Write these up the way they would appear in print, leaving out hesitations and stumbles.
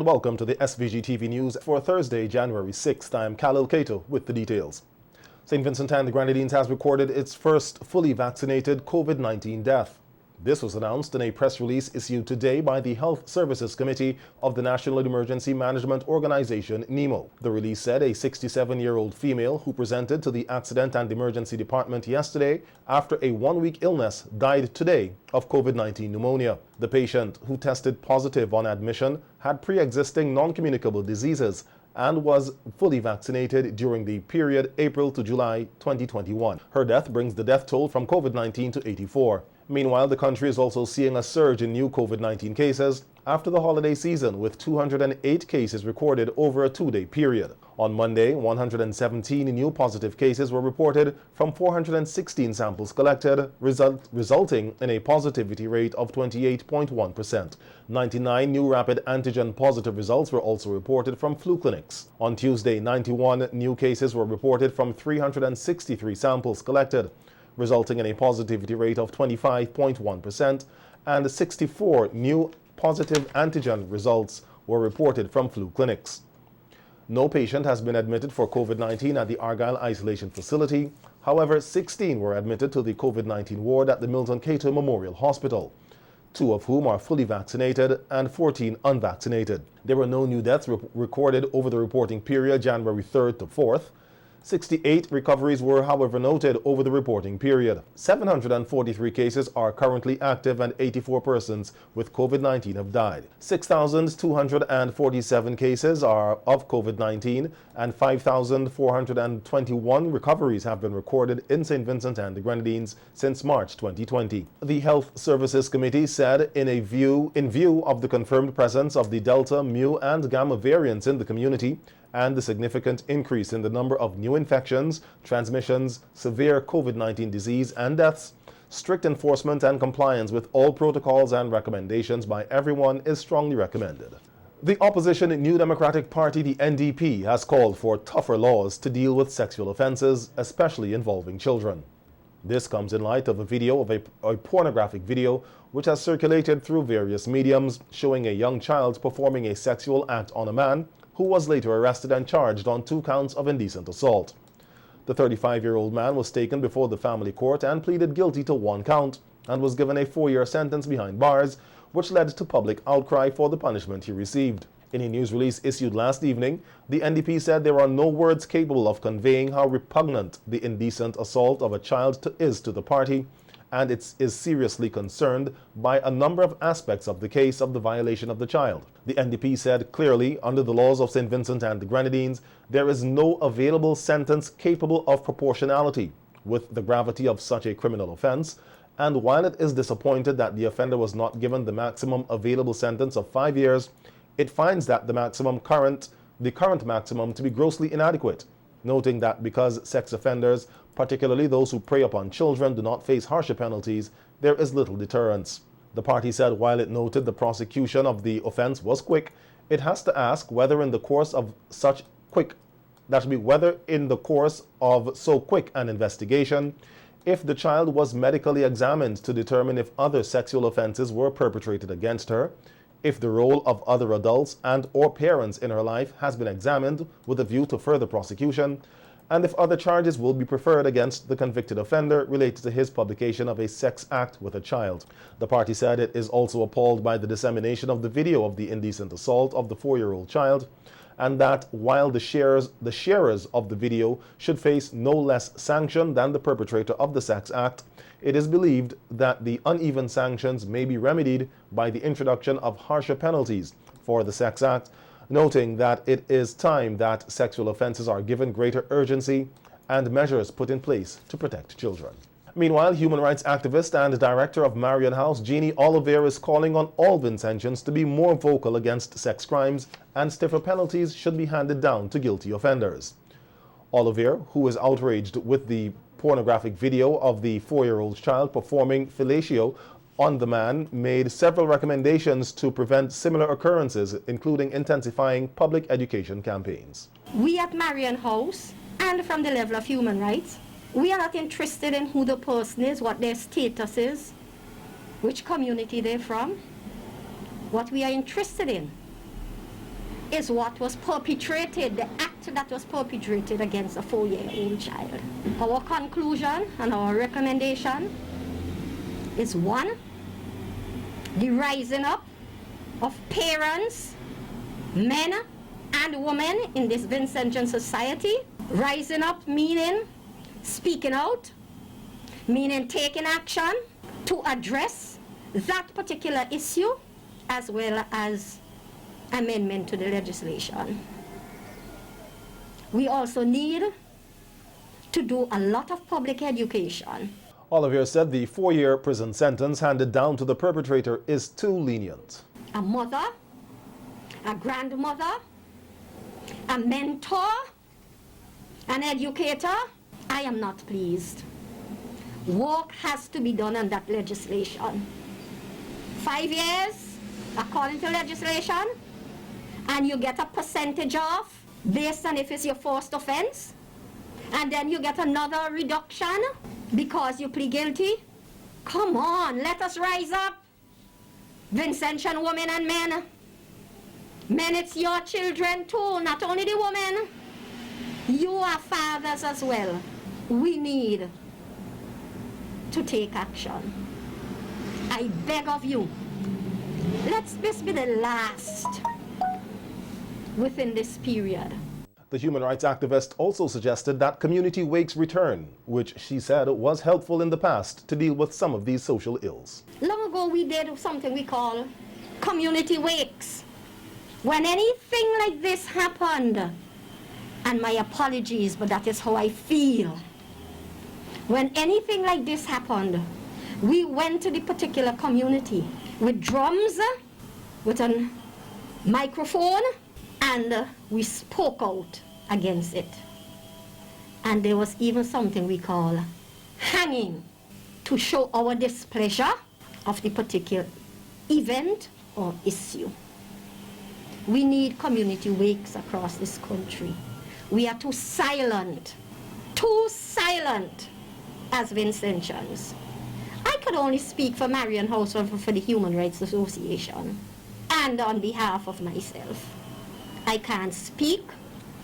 Welcome to the SVG-TV news for Thursday, January 6th. I am Khalil Kato with the details. St. Vincent and the Grenadines has recorded its first fully vaccinated COVID-19 death. This was announced in a press release issued today by the Health Services Committee of the National Emergency Management Organization, NEMO. The release said a 67-year-old female who presented to the Accident and Emergency Department yesterday after a one-week illness died today of COVID-19 pneumonia. The patient, who tested positive on admission, had pre-existing non-communicable diseases and was fully vaccinated during the period April to July 2021. Her death brings the death toll from COVID-19 to 84. Meanwhile, the country is also seeing a surge in new COVID-19 cases after the holiday season, with 208 cases recorded over a two-day period. On Monday, 117 new positive cases were reported from 416 samples collected, resulting in a positivity rate of 28.1%. 99 new rapid antigen positive results were also reported from flu clinics. On Tuesday, 91 new cases were reported from 363 samples collected, resulting in a positivity rate of 25.1%, and 64 new positive antigen results were reported from flu clinics. No patient has been admitted for COVID-19 at the Argyle Isolation Facility. However, 16 were admitted to the COVID-19 ward at the Milton Cato Memorial Hospital, 2 of whom are fully vaccinated and 14 unvaccinated. There were no new deaths recorded over the reporting period January 3rd to 4th. 68 recoveries were, however, noted over the reporting period. 743 cases are currently active and 84 persons with COVID-19 have died. 6,247 cases are of COVID-19 and 5,421 recoveries have been recorded in St. Vincent and the Grenadines since March 2020. The Health Services Committee said in view of the confirmed presence of the Delta, Mu, and Gamma variants in the community, and the significant increase in the number of new infections, transmissions, severe COVID-19 disease, and deaths, strict enforcement and compliance with all protocols and recommendations by everyone is strongly recommended. The opposition New Democratic Party, the NDP, has called for tougher laws to deal with sexual offenses, especially involving children. This comes in light of a pornographic video which has circulated through various mediums showing a young child performing a sexual act on a man who was later arrested and charged on 2 counts of indecent assault. The 35-year-old man was taken before the family court and pleaded guilty to 1 count and was given a 4-year sentence behind bars, which led to public outcry for the punishment he received. In a news release issued last evening, the NDP said there are no words capable of conveying how repugnant the indecent assault of a child is to the party, and it is seriously concerned by a number of aspects of the case of the violation of the child. The NDP said clearly, under the laws of St. Vincent and the Grenadines, there is no available sentence capable of proportionality with the gravity of such a criminal offense, and while it is disappointed that the offender was not given the maximum available sentence of 5 years, it finds that the current maximum to be grossly inadequate, noting that because sex offenders, particularly those who prey upon children, do not face harsher penalties, there is little deterrence. The party said while it noted the prosecution of the offense was quick, it has to ask whether in the course of so quick an investigation, if the child was medically examined to determine if other sexual offenses were perpetrated against her, if the role of other adults and or parents in her life has been examined with a view to further prosecution, and if other charges will be preferred against the convicted offender related to his publication of a sex act with a child. The party said it is also appalled by the dissemination of the video of the indecent assault of the 4-year-old child, and that while the sharers of the video should face no less sanction than the perpetrator of the sex act, it is believed that the uneven sanctions may be remedied by the introduction of harsher penalties for the sex act, noting that it is time that sexual offenses are given greater urgency and measures put in place to protect children. Meanwhile, human rights activist and director of Marion House, Jeannie Oliver, is calling on all Vincentians to be more vocal against sex crimes, and stiffer penalties should be handed down to guilty offenders. Oliver, who is outraged with the pornographic video of the 4-year-old child performing fellatio on the man, made several recommendations to prevent similar occurrences, including intensifying public education campaigns. We at Marion House, and from the level of human rights, we are not interested in who the person is, what their status is, which community they're from. What we are interested in is what was perpetrated, the act that was perpetrated against a 4-year-old child. Our conclusion and our recommendation is 1, the rising up of parents, men and women in this Vincentian society. Rising up meaning speaking out, meaning taking action to address that particular issue, as well as amendment to the legislation. We also need to do a lot of public education. Olivier said the 4-year prison sentence handed down to the perpetrator is too lenient. A mother, a grandmother, a mentor, an educator, I am not pleased. Work has to be done on that legislation. 5 years, according to legislation, and you get a percentage off based on if it's your first offense, and then you get another reduction because you plead guilty. Come on, let us rise up. Vincentian women and men. Men, it's your children too, not only the women. You are fathers as well. We need to take action. I beg of you, let this be the last within this period. The human rights activist also suggested that community wakes return, which she said was helpful in the past to deal with some of these social ills. Long ago we did something we call community wakes. When anything like this happened, and my apologies, but that is how I feel. When anything like this happened, we went to the particular community with drums, with a microphone, and we spoke out against it. And there was even something we call hanging to show our displeasure of the particular event or issue. We need community wakes across this country. We are too silent as Vincentians. I could only speak for Marion House or for the Human Rights Association and on behalf of myself. I can't speak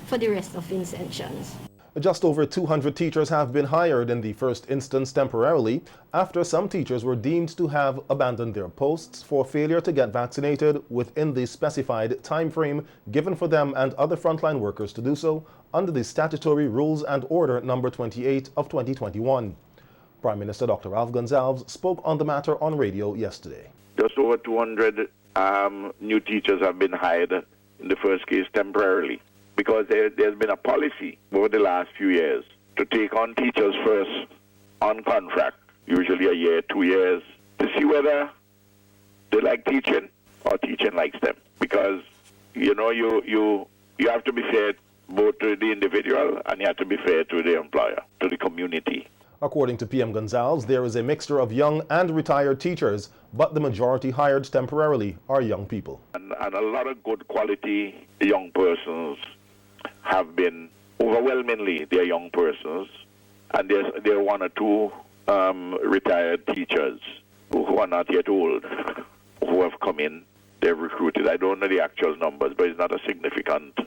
for the rest of Vincentians. Just over 200 teachers have been hired in the first instance temporarily after some teachers were deemed to have abandoned their posts for failure to get vaccinated within the specified time frame given for them and other frontline workers to do so under the statutory Rules and Order number 28 of 2021. Prime Minister Dr. Ralph Gonsalves spoke on the matter on radio yesterday. Just over 200 new teachers have been hired in the first case temporarily, because there's been a policy over the last few years to take on teachers first on contract, usually a year, 2 years, to see whether they like teaching or teaching likes them. Because, you know, you have to be fair both to the individual and you have to be fair to the employer, to the community. According to PM Gonsalves, there is a mixture of young and retired teachers, but the majority hired temporarily are young people. And a lot of good quality young persons have been, overwhelmingly, they're young persons, and there are 1 or 2 retired teachers who are not yet old, who have come in. They've recruited. I don't know the actual numbers, but it's not a significant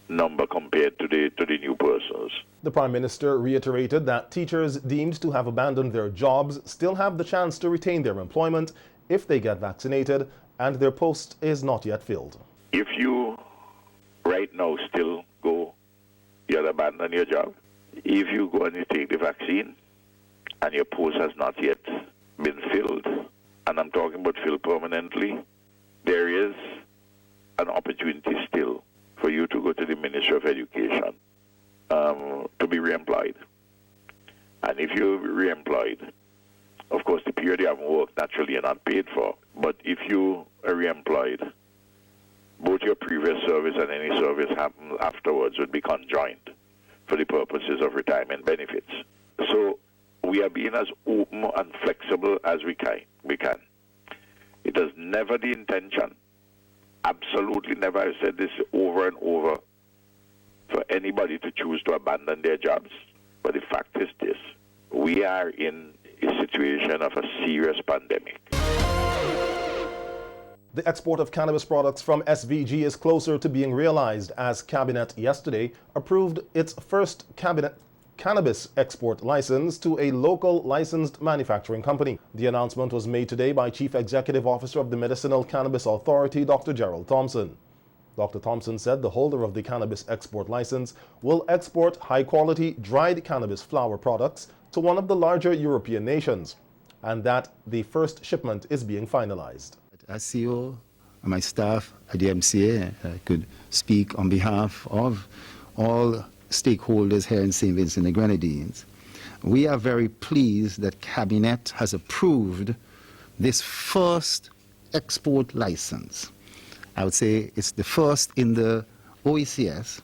number compared to the new persons. The Prime Minister reiterated that teachers deemed to have abandoned their jobs still have the chance to retain their employment if they get vaccinated and their post is not yet filled. If you right now still go, you'll abandon your job. If you go and you take the vaccine and your post has not yet been filled, and I'm talking about filled permanently, there is an opportunity still for you to go to the Ministry of Education to be reemployed. And if you're reemployed, of course the period you haven't worked, naturally you're not paid for, but if you are reemployed, both your previous service and any service happens afterwards would be conjoined for the purposes of retirement benefits. So we are being as open and flexible as we can. It is never the intention, absolutely never, I've said this over and over, for anybody to choose to abandon their jobs. But the fact is this: we are in a situation of a serious pandemic. The export of cannabis products from SVG is closer to being realized as Cabinet yesterday approved its first cannabis export license to a local licensed manufacturing company. The announcement was made today by Chief Executive Officer of the Medicinal Cannabis Authority, Dr. Gerald Thompson. Dr. Thompson said the holder of the cannabis export license will export high-quality dried cannabis flower products to one of the larger European nations, and that the first shipment is being finalized. As CEO and my staff at the MCA, I could speak on behalf of all stakeholders here in St. Vincent and the Grenadines. We are very pleased that Cabinet has approved this first export license. I would say it's the first in the OECS,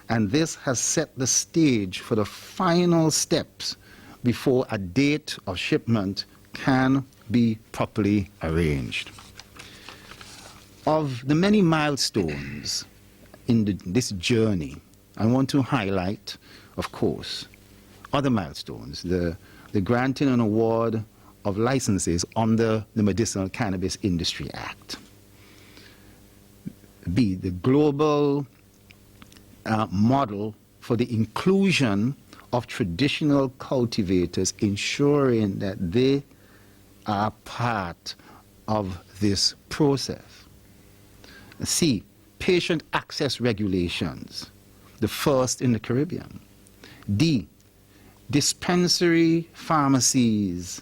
and this has set the stage for the final steps before a date of shipment can be properly arranged. Of the many milestones in this journey, I want to highlight, of course, other milestones, the granting and award of licenses under the Medicinal Cannabis Industry Act. B, the global model for the inclusion of traditional cultivators, ensuring that they are part of this process. C, patient access regulations, the first in the Caribbean. D, dispensary pharmacies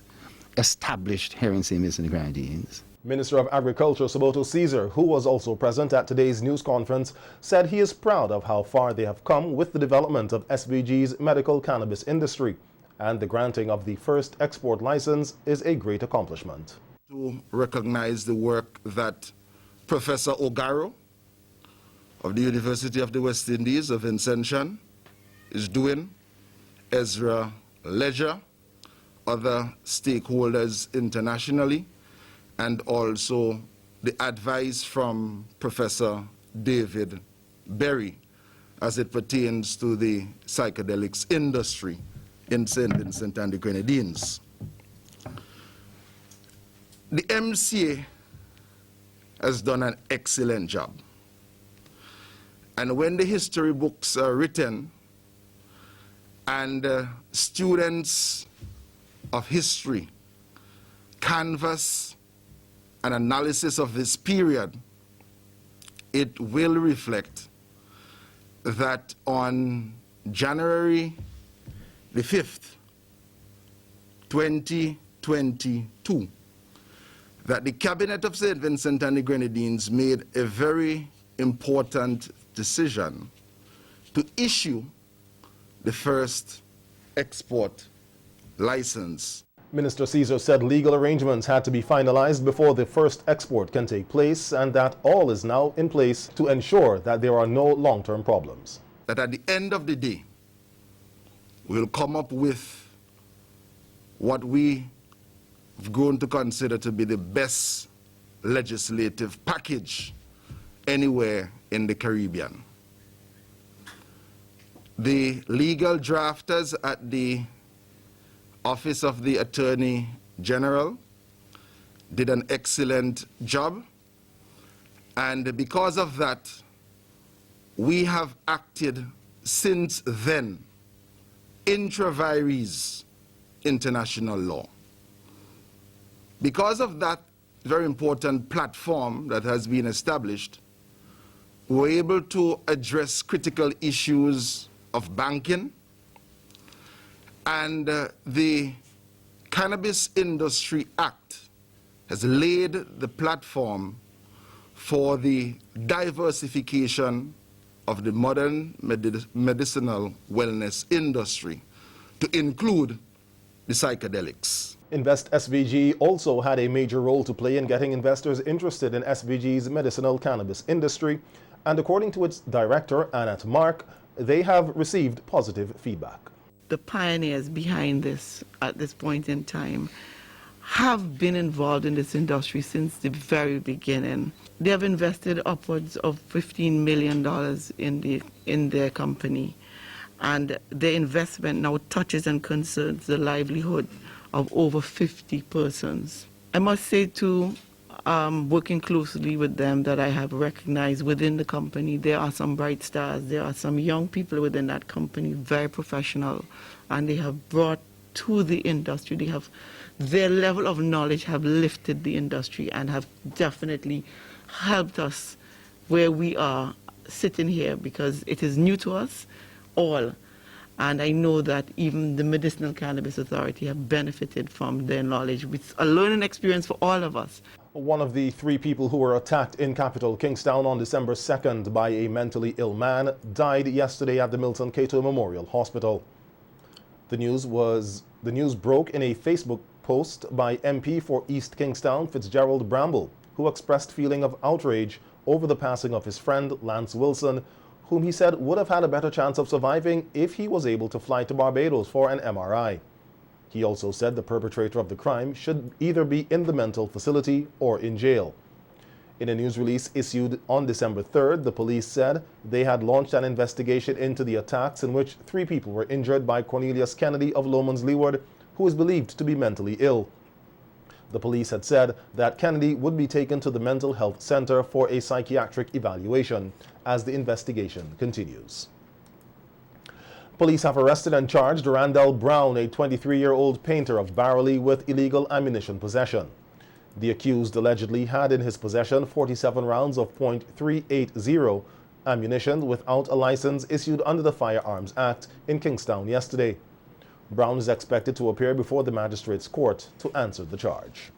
established here in St. Vincent and the Grenadines. Minister of Agriculture Saboto Caesar, who was also present at today's news conference, said he is proud of how far they have come with the development of SVG's medical cannabis industry, and the granting of the first export license is a great accomplishment. To recognize the work that Professor Ogaro of the University of the West Indies of Ascension is doing, Ezra Ledger, other stakeholders internationally, and also the advice from Professor David Berry as it pertains to the psychedelics industry in St. Vincent and the Grenadines. The MCA has done an excellent job. And when the history books are written and students of history canvass an analysis of this period, it will reflect that on January the 5th, 2022, that the Cabinet of St. Vincent and the Grenadines made a very important decision to issue the first export license. Minister Caesar said legal arrangements had to be finalized before the first export can take place, and that all is now in place to ensure that there are no long-term problems. That at the end of the day, we'll come up with what we have grown to consider to be the best legislative package anywhere in the Caribbean. The legal drafters at the Office of the Attorney General did an excellent job, and because of that, we have acted since then intra vires international law. Because of that very important platform that has been established, we're able to address critical issues of banking, and the Cannabis Industry Act has laid the platform for the diversification of the modern medicinal wellness industry to include the psychedelics. Invest SVG also had a major role to play in getting investors interested in SVG's medicinal cannabis industry, and according to its director, Annette Mark, they have received positive feedback. The pioneers behind this at this point in time have been involved in this industry since the very beginning. They have invested upwards of $15 million in their company, and their investment now touches and concerns the livelihood of over 50 persons. I must say too, working closely with them that I have recognized within the company. There are some bright stars. There are some young people within that company, very professional, and they have brought to the industry. Their level of knowledge have lifted the industry and have definitely helped us where we are sitting here, because it is new to us all. And I know that even the Medicinal Cannabis Authority have benefited from their knowledge. It's a learning experience for all of us. One of the 3 people who were attacked in capital Kingstown on December 2nd by a mentally ill man died yesterday at the Milton Cato Memorial Hospital. The news broke in a Facebook post by MP for East Kingstown, Fitzgerald Bramble, who expressed feeling of outrage over the passing of his friend Lance Wilson, whom he said would have had a better chance of surviving if he was able to fly to Barbados for an MRI. He also said the perpetrator of the crime should either be in the mental facility or in jail. In a news release issued on December 3rd, the police said they had launched an investigation into the attacks in which 3 people were injured by Cornelius Kennedy of Lomans Leeward, who is believed to be mentally ill. The police had said that Kennedy would be taken to the Mental Health Center for a psychiatric evaluation as the investigation continues. Police have arrested and charged Randall Brown, a 23-year-old painter of Barrowley, with illegal ammunition possession. The accused allegedly had in his possession 47 rounds of .380 ammunition without a license issued under the Firearms Act in Kingstown yesterday. Brown is expected to appear before the magistrate's court to answer the charge.